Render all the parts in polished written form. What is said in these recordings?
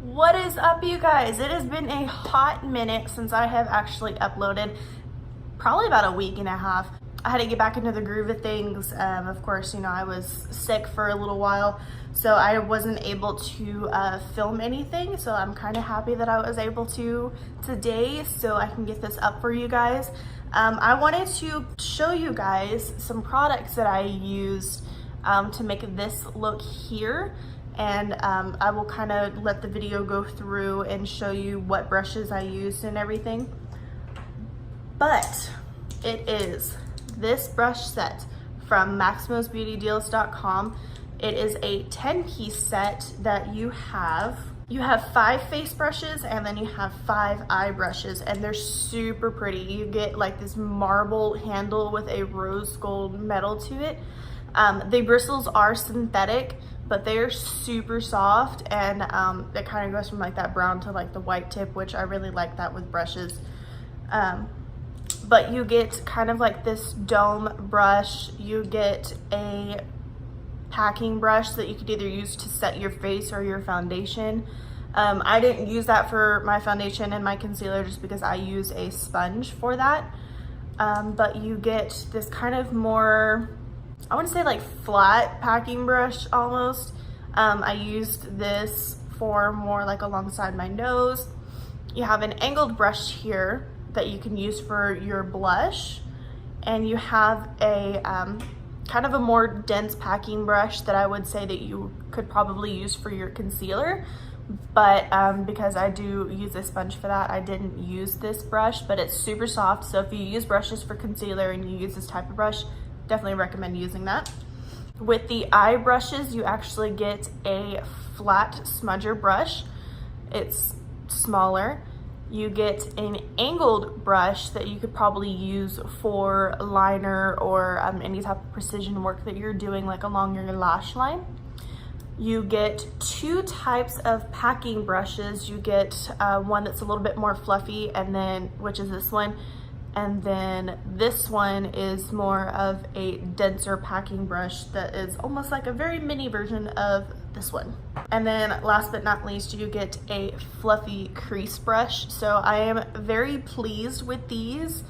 What is up, you guys? It has been a hot minute since I have actually uploaded, probably about a week and a half. I had to get back into the groove of things. Of course, you know, I was sick for a little while, so I wasn't able to film anything. So I'm kind of happy that I was able to today, so I can get this up for you guys. I wanted to show you guys some products that I used to make this look here. And I will kind of let the video go through and show you what brushes I used and everything. But it is this brush set from maxmosbeautydeals.com. It is a 10-piece set that you have 5 face brushes and then you have 5 eye brushes, and they're super pretty. You get like this marble handle with a rose gold metal to it. The bristles are synthetic, but they are super soft, and it kind of goes from like that brown to like the white tip, which I really like that with brushes. But you get kind of like this dome brush. You get a packing brush that you could either use to set your face or your foundation. I didn't use that for my foundation and my concealer just because I use a sponge for that. But you get this kind of more, I want to say like flat packing brush almost. I used this for more like alongside my nose. You have an angled brush here that you can use for your blush, and you have a kind of a more dense packing brush that I would say that you could probably use for your concealer, but because I do use a sponge for that, I didn't use this brush. But it's super soft, so if you use brushes for concealer and you use this type of brush, definitely recommend using that. With the eye brushes, you actually get a flat smudger brush. It's smaller. You get an angled brush that you could probably use for liner or any type of precision work that you're doing, like along your lash line. You get 2 types of packing brushes. You get one that's a little bit more fluffy, and then, which is this one, and then this one is more of a denser packing brush that is almost like a very mini version of this one. And then last but not least, you get a fluffy crease brush. So I am very pleased with these.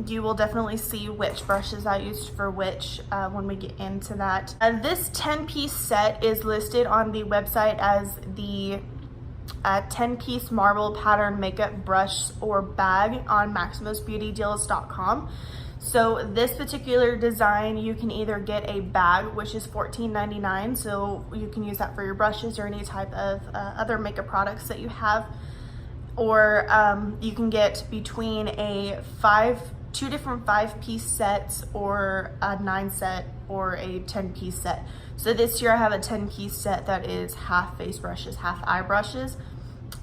You will definitely see which brushes I used for which when we get into that. This 10-piece set is listed on the website as the 10-piece marble pattern makeup brush or bag on maxmosbeautydeals.com. So this particular design, you can either get a bag, which is $14.99, so you can use that for your brushes or any type of other makeup products that you have, or you can get between two different 5-piece sets, or a 9 set, or a 10-piece set. So this year I have a 10-piece set that is half face brushes, half eye brushes,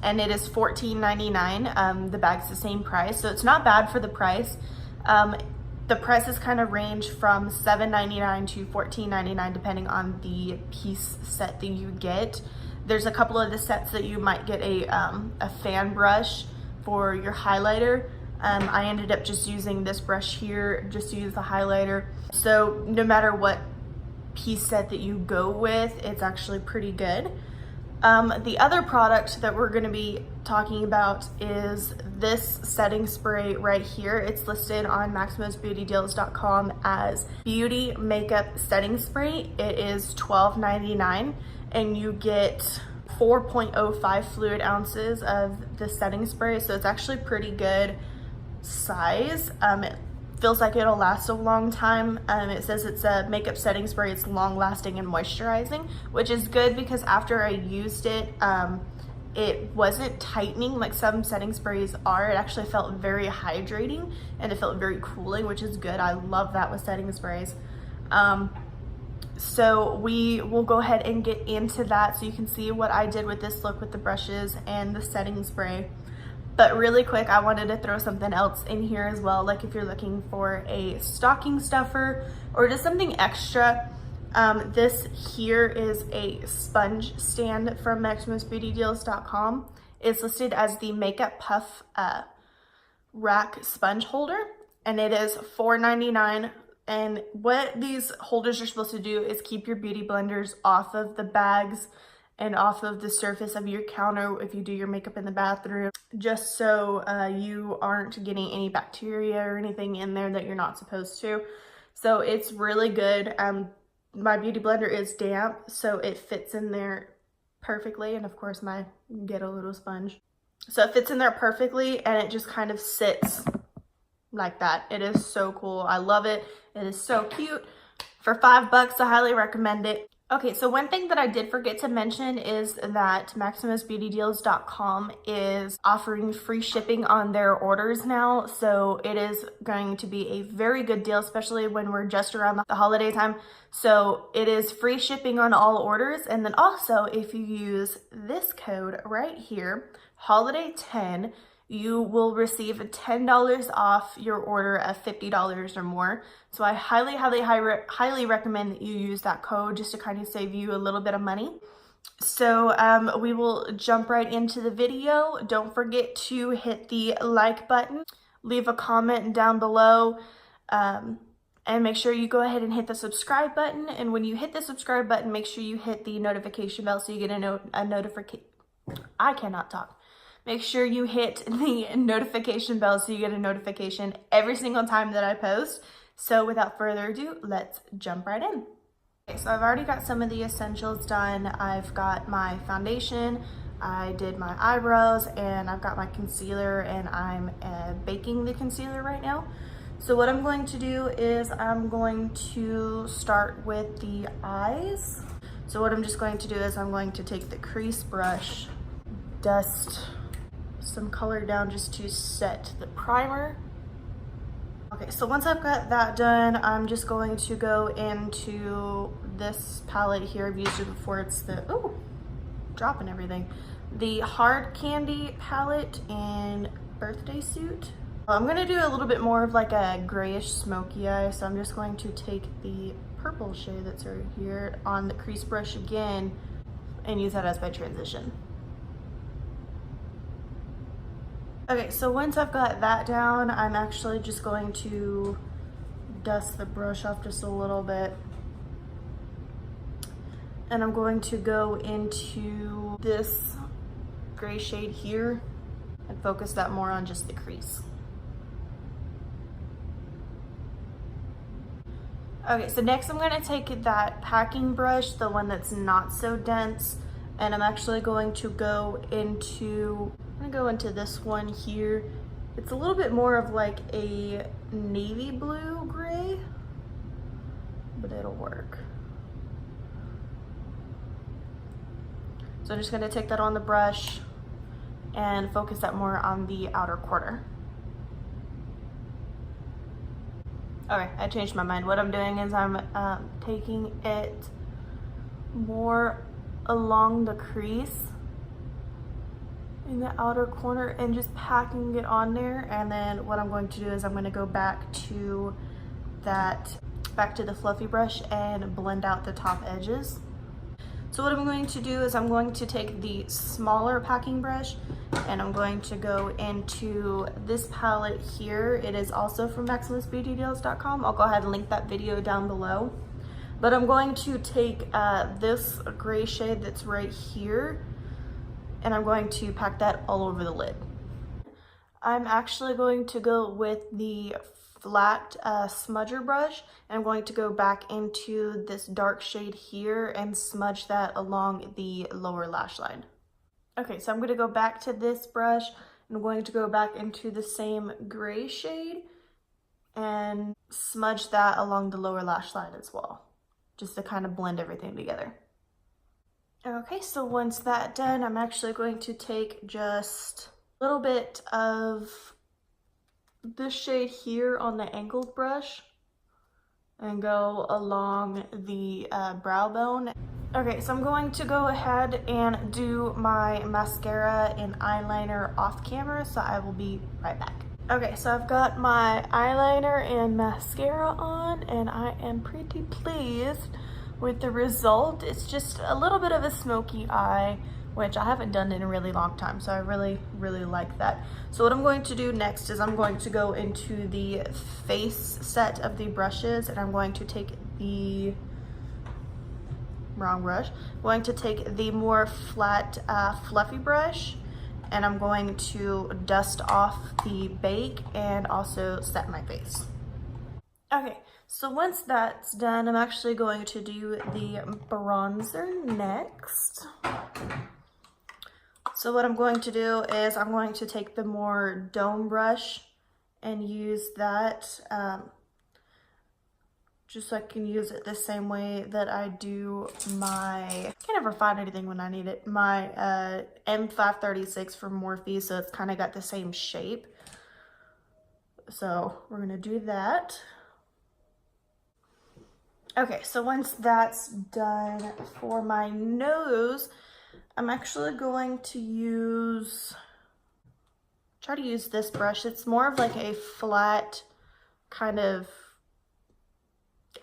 and it is $14.99. The bag's the same price, so it's not bad for the price. The prices kind of range from $7.99 to $14.99 depending on the piece set that you get. There's a couple of the sets that you might get a fan brush for your highlighter. I ended up just using this brush here just to use the highlighter. So no matter what piece set that you go with, it's actually pretty good. The other product that we're going to be talking about is this setting spray right here. It's listed on maxmosbeautydeals.com as Beauty Makeup Setting Spray. It is $12.99, and you get 4.05 fluid ounces of the setting spray, so it's actually pretty good size. It feels like it'll last a long time. It says it's a makeup setting spray. It's long lasting and moisturizing, which is good because after I used it, it wasn't tightening like some setting sprays are. It actually felt very hydrating and it felt very cooling, which is good. I love that with setting sprays. So we will go ahead and get into that so you can see what I did with this look with the brushes and the setting spray. But really quick, I wanted to throw something else in here as well. Like if you're looking for a stocking stuffer or just something extra, this here is a sponge stand from maxmosbeautydeals.com. It's listed as the Makeup Puff Rack Sponge Holder, and it is $4.99. And what these holders are supposed to do is keep your beauty blenders off of the bags and off of the surface of your counter if you do your makeup in the bathroom, just so you aren't getting any bacteria or anything in there that you're not supposed to. So it's really good. My beauty blender is damp, so it fits in there perfectly, and of course my ghetto little sponge. So it fits in there perfectly, and it just kind of sits like that. It is so cool. I love it. It is so cute. For $5, I highly recommend it. Okay, so one thing that I did forget to mention is that MaximousBeautyDeals.com is offering free shipping on their orders now. So it is going to be a very good deal, especially when we're just around the holiday time. So it is free shipping on all orders. And then also, if you use this code right here, Holiday10, you will receive $10 off your order of $50 or more. So I highly recommend that you use that code just to kind of save you a little bit of money. So we will jump right into the video. Don't forget to hit the like button, leave a comment down below, and make sure you go ahead and hit the subscribe button. And when you hit the subscribe button, make sure you hit the notification bell so you get a notification. I cannot talk. Make sure you hit the notification bell so you get a notification every single time that I post. So without further ado, let's jump right in. Okay, so I've already got some of the essentials done. I've got my foundation, I did my eyebrows, and I've got my concealer, and I'm baking the concealer right now. So what I'm going to do is I'm going to start with the eyes. So what I'm just going to do is I'm going to take the crease brush, dust some color down just to set the primer. Okay, so once I've got that done, I'm just going to go into this palette here. I've used it before. It's the, ooh, dropping everything. The Hard Candy palette in Birthday Suit. I'm gonna do a little bit more of like a grayish smoky eye, so I'm just going to take the purple shade that's right here on the crease brush again and use that as my transition. Okay, so once I've got that down, I'm actually just going to dust the brush off just a little bit. And I'm going to go into this gray shade here and focus that more on just the crease. Okay, so next I'm going to take that packing brush, the one that's not so dense, and I'm actually going to go into this one here. It's a little bit more of like a navy blue gray, but it'll work. So I'm just going to take that on the brush and focus that more on the outer corner. Okay, I changed my mind. What I'm doing is I'm taking it more along the crease in the outer corner and just packing it on there. And then what I'm going to do is I'm going to go back to the fluffy brush and blend out the top edges. So what I'm going to do is I'm going to take the smaller packing brush and I'm going to go into this palette here. It is also from MaximousBeautyDeals.com. I'll go ahead and link that video down below. But I'm going to take this gray shade that's right here, and I'm going to pack that all over the lid. I'm actually going to go with the flat smudger brush, and I'm going to go back into this dark shade here and smudge that along the lower lash line. Okay, so I'm going to go back to this brush, and I'm going to go back into the same gray shade and smudge that along the lower lash line as well, just to kind of blend everything together. Okay, so once that's done, I'm actually going to take just a little bit of this shade here on the angled brush and go along the brow bone. Okay, so I'm going to go ahead and do my mascara and eyeliner off camera, so I will be right back. Okay, so I've got my eyeliner and mascara on, and I am pretty pleased with the result. It's just a little bit of a smoky eye, which I haven't done in a really long time, so I really like that. So what I'm going to do next is I'm going to go into the face set of the brushes, and I'm going to take the wrong brush. I'm going to take the more flat, fluffy brush, and I'm going to dust off the bake and also set my face. Okay, so once that's done, I'm actually going to do the bronzer next. So what I'm going to do is I'm going to take the more dome brush and use that just so I can use it the same way that I do my, I can't ever find anything when I need it, my M536 from Morphe, so it's kind of got the same shape. So we're gonna do that. Okay, so once that's done for my nose, I'm actually going to try to use this brush. It's more of like a flat kind of,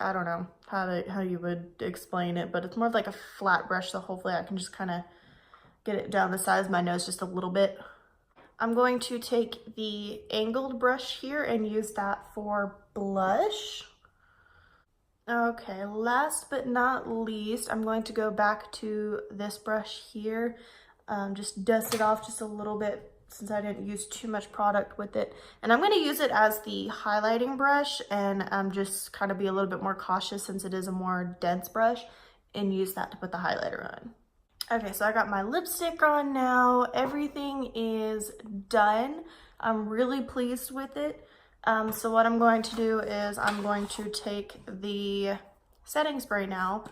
I don't know how you would explain it, but it's more of like a flat brush, so hopefully I can just kind of get it down the size of my nose just a little bit. I'm going to take the angled brush here and use that for blush. Okay, last but not least, I'm going to go back to this brush here, just dust it off just a little bit since I didn't use too much product with it. And I'm going to use it as the highlighting brush and just kind of be a little bit more cautious since it is a more dense brush, and use that to put the highlighter on. Okay, so I got my lipstick on now. Everything is done. I'm really pleased with it. So what I'm going to do is I'm going to take the setting spray now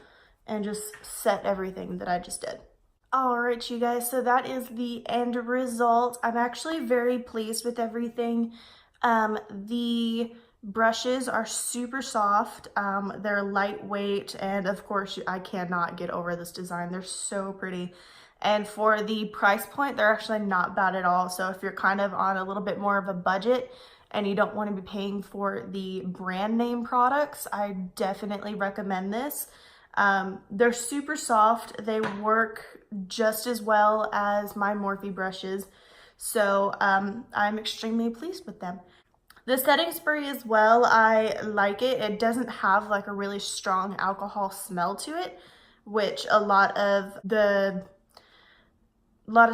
and just set everything that I just did. All right, you guys, so that is the end result. I'm actually very pleased with everything. The brushes are super soft. They're lightweight, and of course, I cannot get over this design. They're so pretty. And for the price point, they're actually not bad at all. So if you're kind of on a little bit more of a budget and you don't want to be paying for the brand name products, I definitely recommend this. They're super soft. They work just as well as my Morphe brushes. So I'm extremely pleased with them. The setting spray as well, I like it. It doesn't have like a really strong alcohol smell to it, which a lot of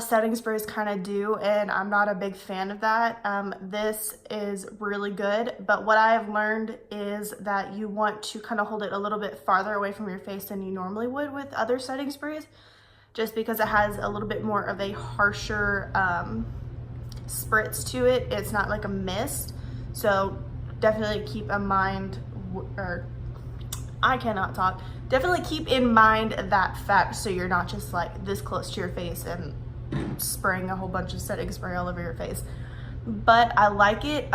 setting sprays kind of do, and I'm not a big fan of that. This is really good, but what I have learned is that you want to kind of hold it a little bit farther away from your face than you normally would with other setting sprays, just because it has a little bit more of a harsher spritz to it. It's not like a mist, so definitely keep in mind, definitely keep in mind that fact, so you're not just like this close to your face and spraying a whole bunch of setting spray all over your face. But I like it.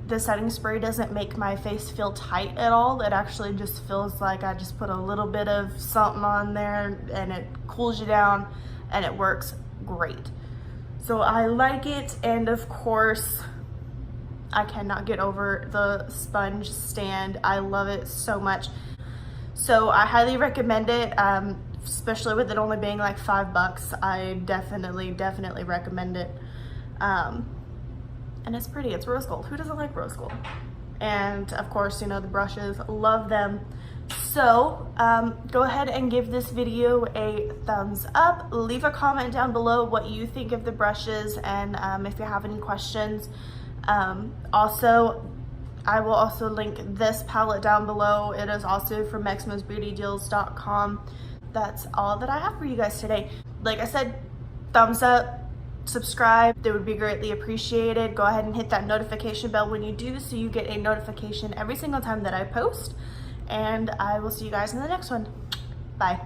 The setting spray doesn't make my face feel tight at all. It actually just feels like I just put a little bit of something on there and it cools you down, and it works great. So I like it, and of course I cannot get over the sponge stand. I love it so much. So I highly recommend it, especially with it only being like $5. I definitely recommend it. And it's pretty, it's rose gold. Who doesn't like rose gold? And of course, you know, the brushes, love them. So go ahead and give this video a thumbs up. Leave a comment down below what you think of the brushes, and if you have any questions. Also, I will also link this palette down below. It is also from maxmosbeautydeals.com. That's all that I have for you guys today. Like I said, thumbs up, subscribe. They would be greatly appreciated. Go ahead and hit that notification bell when you do, so you get a notification every single time that I post. And I will see you guys in the next one. Bye.